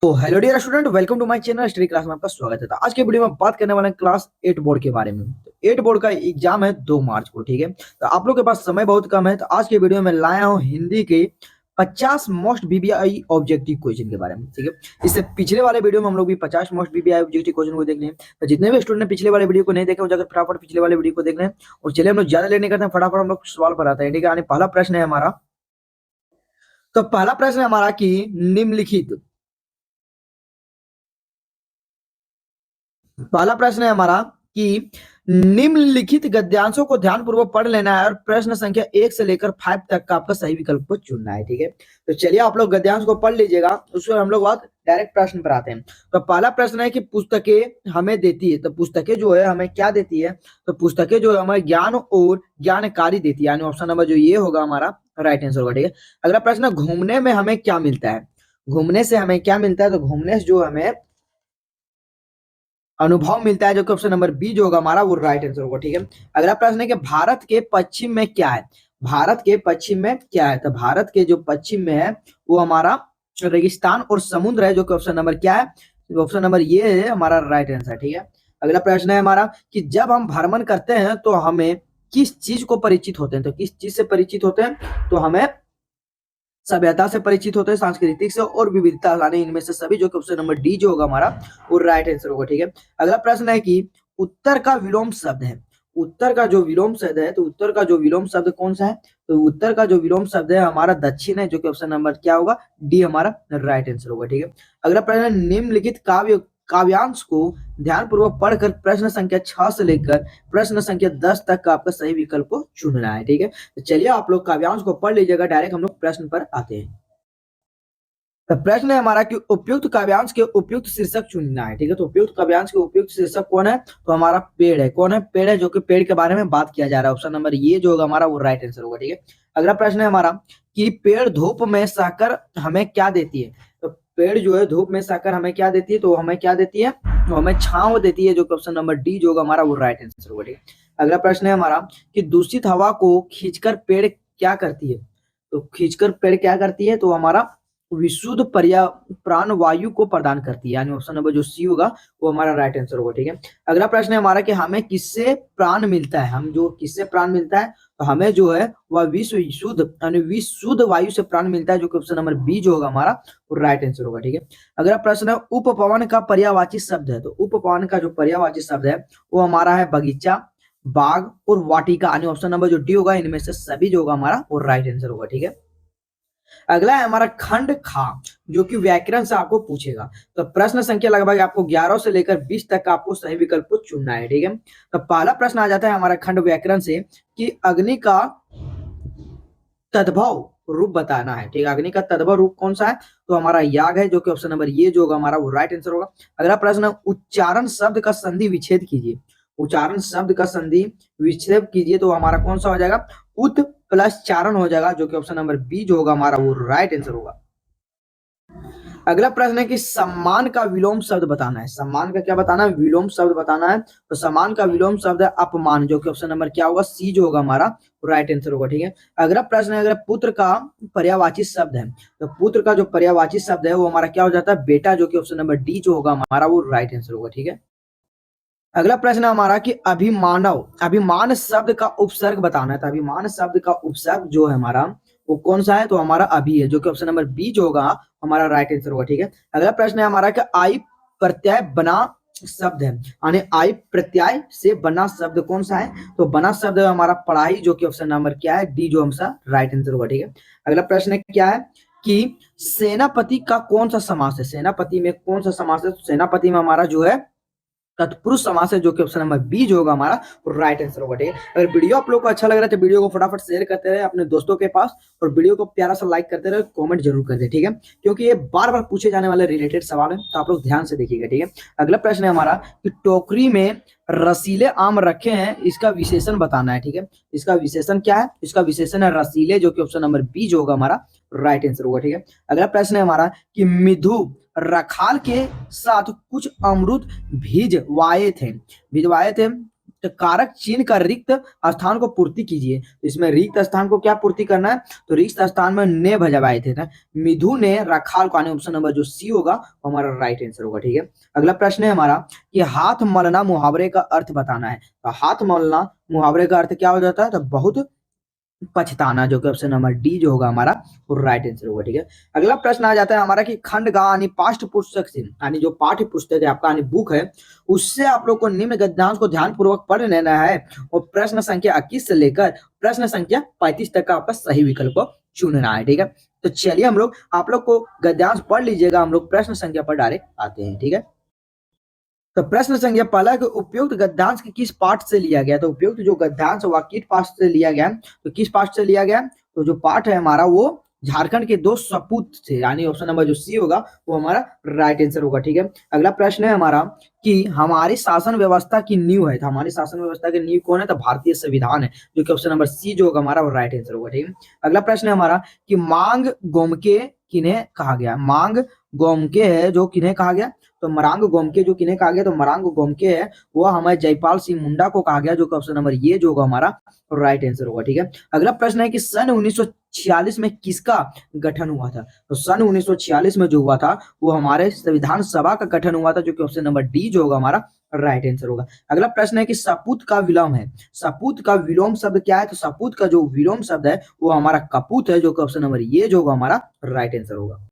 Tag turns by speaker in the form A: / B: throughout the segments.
A: तो hello dear student, welcome to my channel study class में आपका स्वागत है। तो आज के वीडियो में बात करने वाले हैं क्लास 8 बोर्ड के बारे में। तो 8 बोर्ड का एग्जाम है 2 मार्च को, ठीक है। तो आप लोग के पास समय बहुत कम है, तो आज के वीडियो में लाया हूं हिंदी के 50 मोस्ट बीबीआई ऑब्जेक्टिव क्वेश्चन के बारे में, ठीक है। इससे पिछले वाले वीडियो में हम लोग भी 50 मोस्ट बीबीआई ऑब्जेक्टिव क्वेश्चन को देख लिए। तो जितने भी स्टूडेंट ने पिछले वाले वीडियो को नहीं देखे, वो जाकर फटाफट पिछले वाले वीडियो को देख लें। और चलिए हम लोग ज्यादा लेने करते हैं, फटाफट हम लोग सवाल पर आते हैं, ठीक है। पहला प्रश्न है हमारा, तो पहला प्रश्न है हमारा कि निम्नलिखित पहला प्रश्न है हमारा कि निम्नलिखित गद्यांशों को ध्यानपूर्वक पढ़ लेना है और प्रश्न संख्या 1 से लेकर 5 तक का आपका सही विकल्प को चुनना है, ठीक है। तो चलिए आप लोग गद्यांश को पढ़ लीजिएगा, उसके बाद हम लोग बात डायरेक्ट प्रश्न पर आते हैं। तो पहला प्रश्न है कि पुस्तकें हमें देती है, तो पुस्तकें जो है हमें क्या देती है? तो पुस्तकें जो है हमें ज्ञान और ज्ञानकारी देती है, यानी ऑप्शन नंबर जो ये होगा हमारा राइट आंसर होगा, ठीक है। अगला प्रश्न, घूमने में हमें क्या मिलता है? घूमने से हमें क्या मिलता है? तो घूमने से जो हमें अनुभव मिलता है, जो कि ऑप्शन नंबर बी जो होगा हमारा वो राइट आंसर होगा, ठीक है। अगला प्रश्न है कि भारत के पश्चिम में क्या है? भारत के पश्चिम में क्या है? तो भारत के जो पश्चिम में है वो हमारा रेगिस्तान और समुद्र है, जो कि ऑप्शन नंबर क्या है? ऑप्शन नंबर ये है हमारा राइट आंसर, ठीक है। अगला प्रश्न है हमारा कि जब हम भ्रमण करते हैं तो हमें किस चीज को परिचित होते हैं? तो किस चीज से परिचित होते हैं? तो हमें सभ्यता से परिचित होते हैं, सांस्कृतिक से और विविधता लाने, इनमें से सभी, जो कि ऑप्शन नंबर डी जो होगा हमारा वो राइट आंसर होगा, ठीक है। अगला प्रश्न है कि उत्तर का विलोम शब्द है, उत्तर का जो विलोम शब्द है, तो उत्तर का जो विलोम शब्द कौन सा है? तो उत्तर का जो विलोम शब्द है हमारा दक्षिण है, जो कि ऑप्शन नंबर क्या होगा? डी हमारा राइट आंसर होगा, ठीक है। अगला प्रश्न है, निम्नलिखित काव्यांश को ध्यानपूर्वक पढ़कर प्रश्न संख्या 6 से लेकर प्रश्न संख्या 10 तक का आपका सही विकल्प को चुनना है, ठीक है। तो चलिए आप लोग काव्यांश को पढ़ लीजिएगा, डायरेक्ट हम लोग प्रश्न पर आते हैं। तो प्रश्न है हमारा कि उपयुक्त काव्यांश के उपयुक्त शीर्षक चुनना है, ठीक है। तो उपयुक्त काव्यांश के उपयुक्त शीर्षक कौन है? तो हमारा पेड़ है। कौन है? पेड़ है, जो कि पेड़ के बारे में बात किया जा रहा है, ऑप्शन नंबर ये जो होगा हमारा वो राइट आंसर होगा, ठीक है। अगला प्रश्न है हमारा कि पेड़ धूप में सहकर हमें क्या देती है? तो पेड़ जो है धूप में सहकर हमें क्या देती है? तो हमें क्या देती है? तो हमें छांव देती है, जो कि ऑप्शन नंबर डी जो होगा हमारा वो राइट आंसर होगा, ठीक है। अगला प्रश्न है हमारा कि दूषित हवा को खींचकर पेड़ क्या करती है? तो खींचकर पेड़ क्या करती है? तो हमारा विशुद्ध पर्या प्राण वायु को प्रदान करती है, यानी ऑप्शन नंबर जो सी होगा वो हमारा राइट आंसर होगा, ठीक है। अगला प्रश्न है हमारा कि हमें किससे प्राण मिलता है? हम जो किससे प्राण मिलता है? तो हमें जो है वह विश्व शुद्ध यानी विशुद्ध वायु से प्राण मिलता है, जो कि ऑप्शन नंबर बी जो होगा हमारा वो राइट आंसर होगा, ठीक है। अगला प्रश्न है उपवन का पर्यायवाची शब्द है, तो उपवन का जो पर्यायवाची शब्द है वो हमारा है बगीचा, बाग और वाटिका, यानी ऑप्शन नंबर जो डी होगा इनमें से सभी जो होगा हमारा वो राइट आंसर होगा, ठीक है। अगला है हमारा खंड खा, जो कि व्याकरण से आपको पूछेगा। तो प्रश्न संख्या लगभग आपको 11 से लेकर 20 तक का आपको सही विकल्प को चुनना है, ठीक है। तो पहला प्रश्न आ जाता है हमारा खंड व्याकरण से कि अग्नि का तद्भव रूप बताना है, ठीक है। अग्नि का तद्भव रूप कौन सा है? तो हमारा याग है, जो कि ऑप्शन नंबर ये जो होगा हमारा वो राइट आंसर होगा। अगला प्रश्न, उच्चारण शब्द का संधि विच्छेद कीजिए। उच्चारण शब्द का संधि विच्छेद कीजिए, तो हमारा कौन सा हो जाएगा? उत प्लस चारण हो जाएगा, जो कि ऑप्शन नंबर बी जो होगा हमारा वो राइट आंसर होगा। अगला प्रश्न है कि सम्मान का विलोम शब्द बताना है। सम्मान का क्या बताना है? विलोम शब्द बताना है। तो सम्मान का विलोम शब्द है अपमान, जो कि ऑप्शन नंबर क्या होगा? सी जो होगा हमारा राइट आंसर होगा, ठीक है। अगला प्रश्न है, अगर पुत्र का पर्यायवाची शब्द है, तो पुत्र का जो पर्यायवाची शब्द है वो हमारा क्या हो जाता है? बेटा, जो कि ऑप्शन नंबर डी जो होगा हमारा वो राइट आंसर होगा, ठीक है। अगला प्रश्न है हमारा कि अभिमानव अभिमान शब्द का उपसर्ग बताना है। तो अभिमान शब्द का उपसर्ग जो है हमारा वो कौन सा है? तो हमारा अभी है, जो कि ऑप्शन नंबर बी जो होगा हमारा राइट आंसर होगा, ठीक है। अगला प्रश्न है हमारा कि आई प्रत्यय बना शब्द है, यानी आई प्रत्यय से बना शब्द कौन सा है? तो बना शब्द है हमारा पढ़ाई, जो कि ऑप्शन नंबर क्या है? डी जो हमसा राइट आंसर होगा, ठीक है। अगला प्रश्न है क्या है कि सेनापति का कौन सा समास है? सेनापति में कौन सा समास है? तो सेनापति में हमारा जो है तत्पुरुष समास है, जो कि ऑप्शन नंबर बी जो होगा हमारा राइट आंसर होगा, ठीक है। अगर वीडियो आप लोग को अच्छा लग रहा है तो वीडियो को फटाफट शेयर करते रहे अपने दोस्तों के पास, और वीडियो को प्यारा सा लाइक करते रहे, कमेंट जरूर कर दे, ठीक है। क्योंकि ये बार बार पूछे जाने वाले रिलेटेड सवाल है, तो आप लोग ध्यान से देखिएगा, ठीक है। अगला प्रश्न है हमारा कि टोकरी में रसीले आम रखे हैं, इसका विशेषण बताना है, ठीक है। इसका विशेषण क्या है? इसका विशेषण है रसीले, जो कि ऑप्शन नंबर बी जो होगा हमारा राइट आंसर होगा, ठीक है। अगला प्रश्न है हमारा कि मिधु रखाल के साथ कुछ अमृत भिजवाए थे तो कारक चिन्ह का रिक्त स्थान को पूर्ति कीजिए। तो इसमें रिक्त स्थान को क्या पूर्ति करना है, तो रिक्त स्थान में ने भजब आए थे ना, मिधु ने रखाल को, ऑप्शन नंबर जो सी होगा वो हमारा राइट आंसर होगा। ठीक है, अगला प्रश्न है हमारा कि हाथ मलना मुहावरे का अर्थ बताना है। तो हाथ मलना मुहावरे का अर्थ क्या हो जाता है, तो बहुत पछताना, जो कि ऑप्शन नंबर डी जो होगा हमारा वो राइट आंसर होगा। ठीक है, अगला प्रश्न आ जाता है हमारा कि खंडगा यानी पाठ्य पुस्तक से, यानी जो पाठ्य पुस्तक है आपका यानी बुक है, उससे आप लोग को निम्न गद्यांश को ध्यान पूर्वक पढ़ लेना है और प्रश्न संख्या 21 से लेकर प्रश्न संख्या 35 तक का आपका सही विकल्प को चुनना है। ठीक है, तो चलिए हम लोग आप लोग को गद्यांश पढ़ लीजिएगा, हम लोग प्रश्न संख्या पर डायरेक्ट आते हैं। ठीक है, तो प्रश्न संख्या पहला कि उपयुक्त गद्यांश किस पाठ से लिया गया। तो उपयुक्त जो गद्यांश हुआ किस पाठ से लिया गया, तो किस पाठ से लिया गया, तो जो पाठ है हमारा वो झारखंड के दो सपूत से, यानी ऑप्शन नंबर जो सी होगा वो हमारा राइट आंसर होगा। ठीक है, अगला प्रश्न है हमारा कि हमारी शासन व्यवस्था की नींव है। तो हमारी शासन व्यवस्था की नींव कौन है, तो भारतीय संविधान है, जो कि ऑप्शन नंबर सी जो होगा हमारा वो राइट आंसर होगा। ठीक है, अगला प्रश्न है हमारा कि मांग गोमके किन्हें कहा गया। मांग गोमके है जो किन्हें कहा गया, तो मरांग गोमके जो किन्हें कहा गया, तो मरांग गोमके है वो हमारे जयपाल सिंह मुंडा को कहा गया, जो कि ऑप्शन नंबर ये जो होगा हमारा राइट आंसर होगा। ठीक है, अगला प्रश्न है कि सन 1946 में किसका गठन हुआ था। तो सन 1946 में जो हुआ था वो हमारे संविधान सभा का गठन हुआ था, जो कि ऑप्शन नंबर डी जो होगा हमारा राइट आंसर होगा। अगला प्रश्न है कि सपूत का विलोम है। सपूत का विलोम शब्द क्या है, तो सपूत का जो विलोम शब्द है वो हमारा कपूत है, जो कि ऑप्शन नंबर ये जो होगा हमारा राइट आंसर होगा।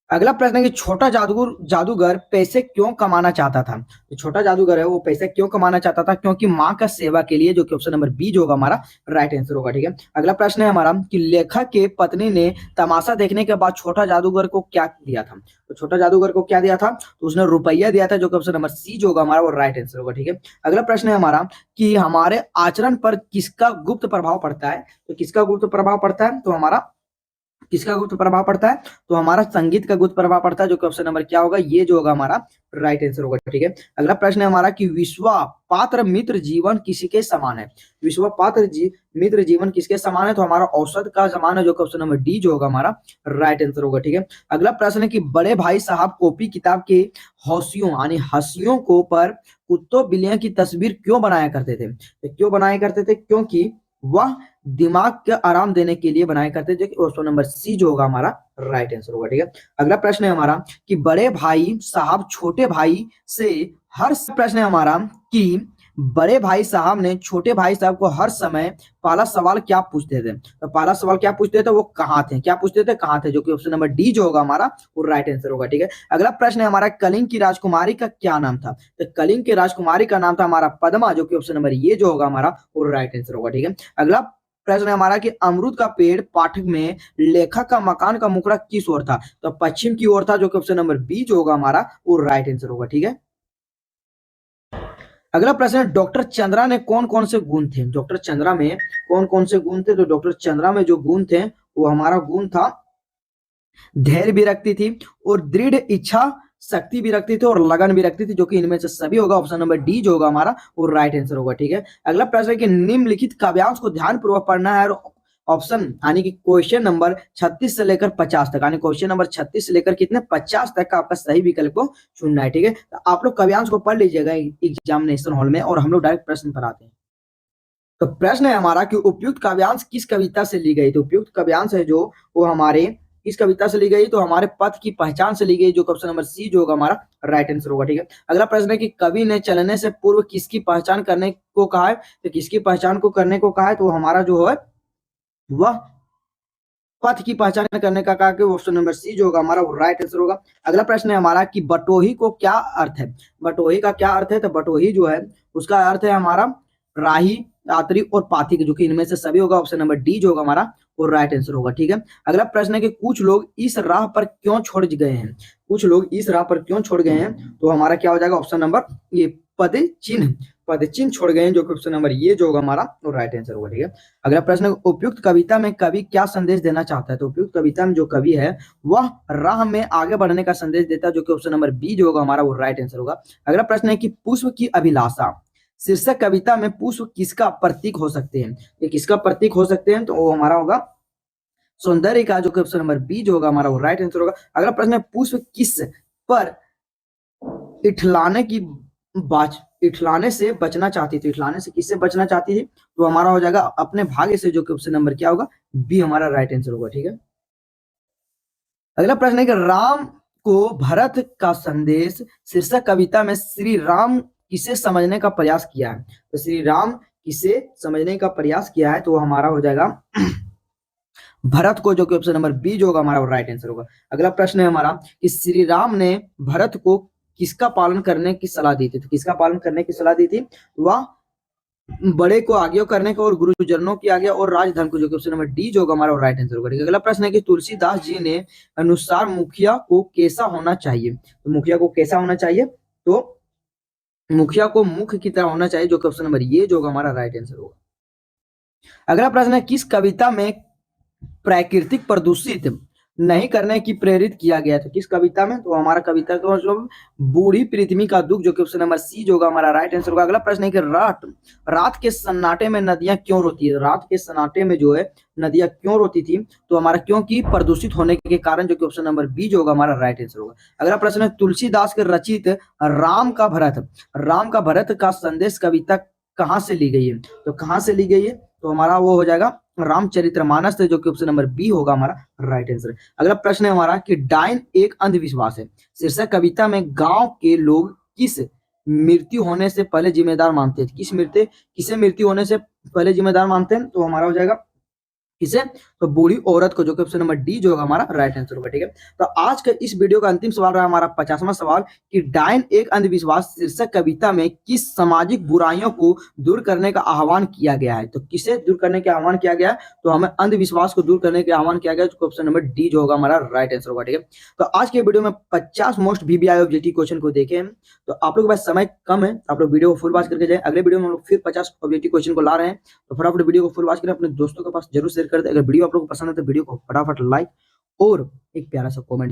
A: अगला प्रश्न है कि छोटा जादूगर पैसे क्यों कमाना चाहता था। तो छोटा जादूगर है वो पैसे क्यों कमाना चाहता था, क्योंकि माँ का सेवा के लिए, जो कि ऑप्शन नंबर बी जो होगा हमारा राइट आंसर होगा। ठीक है, अगला प्रश्न है हमारा कि लेखक के पत्नी ने तमाशा देखने के बाद छोटा जादूगर को क्या दिया था। तो छोटा जादूगर को क्या दिया था, तो उसने रुपया दिया था, जो कि ऑप्शन नंबर सी जो होगा हमारा वो राइट आंसर होगा। ठीक है, अगला प्रश्न है हमारा कि हमारे आचरण पर किसका गुप्त प्रभाव पड़ता है। तो किसका गुप्त प्रभाव पड़ता है, तो हमारा किसका गुप्त प्रभाव पड़ता है, तो हमारा संगीत का गुप्त प्रभाव पड़ता है, जो कि ऑप्शन नंबर क्या होगा, ये जो होगा हमारा राइट आंसर होगा। ठीक है, अगला प्रश्न है हमारा कि विश्वा पात्र मित्र जीवन किसके समान है। विश्वा पात्र मित्र जीवन किसके समान है, तो हमारा औसत का समान है, जो कि ऑप्शन नंबर डी जो होगा हमारा राइट आंसर होगा। ठीक है, अगला प्रश्न है कि बड़े भाई साहब कॉपी किताब के हौसियों यानी हंसियों को पर कुत्तों बिल्लियों की तस्वीर क्यों बनाया करते थे। तो क्यों बनाया करते थे, क्योंकि वह दिमाग के आराम देने के लिए बनाया करते थे, ऑप्शन नंबर सी जो होगा हमारा राइट आंसर होगा। ठीक है, अगला प्रश्न है हमारा कि बड़े भाई साहब छोटे भाई से हर प्रश्न है हमारा कि बड़े भाई साहब ने छोटे भाई साहब को हर समय पहला सवाल क्या पूछते थे। तो पहला सवाल क्या पूछते थे, वो कहाँ थे, क्या पूछते थे, कहाँ थे, जो कि ऑप्शन नंबर डी जो होगा हमारा वो राइट आंसर होगा। ठीक है, अगला प्रश्न है हमारा कलिंग की राजकुमारी का क्या नाम था। तो कलिंग की राजकुमारी का नाम था हमारा पद्मा, जो कि ऑप्शन नंबर ये जो होगा हमारा वो राइट आंसर होगा। ठीक है, अगला प्रश्न है हमारा कि अमरूद का पेड़ पाठक में लेखक का मकान का मुखड़ा किस ओर था। तो पश्चिम की ओर था, जो कि ऑप्शन नंबर बी जो होगा हमारा वो राइट आंसर होगा। ठीक है, अगला प्रश्न है डॉक्टर चंद्रा ने कौन कौन से गुण थे। डॉक्टर चंद्रा में कौन कौन से गुण थे, तो डॉक्टर चंद्रा में जो गुण थे वो हमारा गुण था धैर्य भी रखती थी और दृढ़ इच्छा शक्ति भी रखती थी और लगन भी रखती थी, जो कि इनमें से सभी होगा, ऑप्शन नंबर डी जो होगा हमारा वो राइट आंसर होगा। ठीक है, अगला प्रश्न है कि निम्नलिखित काव्यांश को ध्यानपूर्वक पढ़ना है और ऑप्शन यानी कि क्वेश्चन नंबर 36 से लेकर 50 तक, यानी क्वेश्चन नंबर 36 से लेकर कितने 50 तक का आपका सही विकल्प को चुनना है। ठीक है, तो आप लोग काव्यांश को पढ़ लीजिएगा एग्जामिनेशन हॉल में और हम लोग डायरेक्ट प्रश्न पर आते हैं। तो प्रश्न है हमारा कि उपयुक्त काव्यांश किस कविता से ली गई। तो उपयुक्त काव्यांश है जो वो हमारे इस कविता से ली गई, तो हमारे पथ की पहचान से ली गई, जो ऑप्शन नंबर सी जो होगा हमारा राइट आंसर होगा। ठीक है, अगला प्रश्न है कि कवि ने चलने से पूर्व किसकी पहचान करने को कहा है। तो किसकी पहचान को करने को कहा है, तो हमारा जो है वह पथ की पहचान करने का कहा कि ऑप्शन नंबर सी जो होगा हमारा वो राइट आंसर होगा। अगला प्रश्न है हमारा कि बटोही को क्या अर्थ है। बटोही का क्या अर्थ है, तो बटोही जो है उसका अर्थ है हमारा राही यात्री और पाथी, जो कि इनमें से सभी होगा, ऑप्शन नंबर डी जो होगा हमारा वो राइट आंसर होगा। ठीक है, अगला प्रश्न है कि कुछ लोग इस राह पर क्यों छोड़ गए हैं। कुछ लोग इस राह पर क्यों छोड़ गए हैं, तो हमारा क्या हो जाएगा, ऑप्शन नंबर ये पद चिन्ह छोड़ गए हैं, जो कि ऑप्शन नंबर ये जो होगा हमारा वो राइट आंसर होगा। ठीक है, अगला प्रश्न है उपयुक्त कविता में कवि क्या संदेश देना चाहता है। तो उपयुक्त कविता में जो कवि है वह राह में आगे बढ़ने का संदेश देता है, जो कि ऑप्शन नंबर बी जो होगा हमारा वो राइट आंसर होगा। अगला प्रश्न है कि पुष्प की अभिलाषा शीर्षक कविता में पुष्प किसका प्रतीक हो सकते हैं। ये किसका प्रतीक हो सकते हैं, तो वो हमारा होगा सौंदर्य का, जो कि ऑप्शन नंबर बी जो होगा हमारा वो राइट आंसर होगा। अगला प्रश्न है पुष्प किस पर इठलाने की इठलाने से बचना चाहती थी। इठलाने से किससे बचना चाहती थी? तो हमारा हो जाएगा अपने भाग्य से, जो कि ऑप्शन नंबर क्या होगा? बी हमारा राइट आंसर होगा। ठीक है, अगला प्रश्न है कि राम को भरत का संदेश शीर्षक कविता में श्री राम किसे समझने का प्रयास किया है? तो श्री राम किसे समझने का प्रयास किया है? तो हमारा हो जाएगा भरत को, जो कि ऑप्शन नंबर बी जो होगा हमारा राइट आंसर होगा। अगला प्रश्न है हमारा कि श्री राम ने भरत को किसका पालन करने की सलाह दी थी? तो किसका पालन करने की सलाह दी थी? वह बड़े को आज्ञा करने को और गुरुजनों की आज्ञा और राजधर्म को, जो कि ऑप्शन नंबर डी जो होगा हमारा राइट आंसर होगा। अगला प्रश्न है कि तुलसीदास जी ने अनुसार मुखिया को कैसा होना चाहिए? तो मुखिया को कैसा होना चाहिए? तो मुखिया को मुख्य की तरह होना चाहिए, जो कि ऑप्शन नंबर ये जो होगा हमारा राइट आंसर होगा। अगला प्रश्न है किस कविता में प्राकृतिक प्रदूषित नहीं करने की प्रेरित किया गया? तो किस कविता में? तो हमारा कविता का मतलब बूढ़ी पृथ्वी का दुख, जो कि ऑप्शन नंबर सी जो होगा हमारा राइट आंसर होगा। अगला प्रश्न है कि रात के सन्नाटे में नदियां क्यों रोती है? रात के सन्नाटे में जो है नदियां क्यों रोती थी? तो हमारा क्योंकि प्रदूषित होने के कारण, जो कि ऑप्शन नंबर बी जो होगा हमारा राइट आंसर होगा। अगला प्रश्न है तुलसीदास के रचित राम का भरत का संदेश कविता कहाँ से ली गई है? तो कहाँ से ली गई है? तो हमारा वो हो जाएगा रामचरितमानस, जो कि ऑप्शन नंबर बी होगा हमारा राइट आंसर। अगला प्रश्न है हमारा कि डायन एक अंधविश्वास है शीर्षक कविता में गांव के लोग किस मृत्यु होने से पहले जिम्मेदार मानते हैं? किसे मृत्यु होने से पहले जिम्मेदार मानते हैं? तो हमारा हो जाएगा किसे? तो बूढ़ी औरत को, जो कि ऑप्शन नंबर डी जो होगा हमारा राइट आंसर होगा। ठीक है, तो आज के इस वीडियो का अंतिम सवाल रहा हमारा 50वां सवाल कि डायन एक अंधविश्वास शीर्षक कविता में किस सामाजिक बुराइयों को दूर करने का आह्वान किया गया है? तो किसे दूर करने का आह्वान किया गया? तो हमें अंधविश्वास को दूर करने का आह्वान किया गया, जो ऑप्शन नंबर डी जो होगा हमारा राइट आंसर होगा। ठीक है, तो आज के वीडियो में 50 मोस्ट VBI ऑब्जेक्टिव क्वेश्चन को देखे हैं। तो आप लोग के पास समय कम है, आप लोग वीडियो को फुल वॉच करके जाए। अगले वीडियो में हम लोग फिर 50 ऑब्जेक्टिव क्वेश्चन को ला रहे हैं, तो फटाफट वीडियो को फुल वॉच करें, अपने दोस्तों के पास जरूर शेयर कर दें। अगर वीडियो आप लोग को पसंद है तो वीडियो को फटाफट लाइक और एक प्यारा सा कमेंट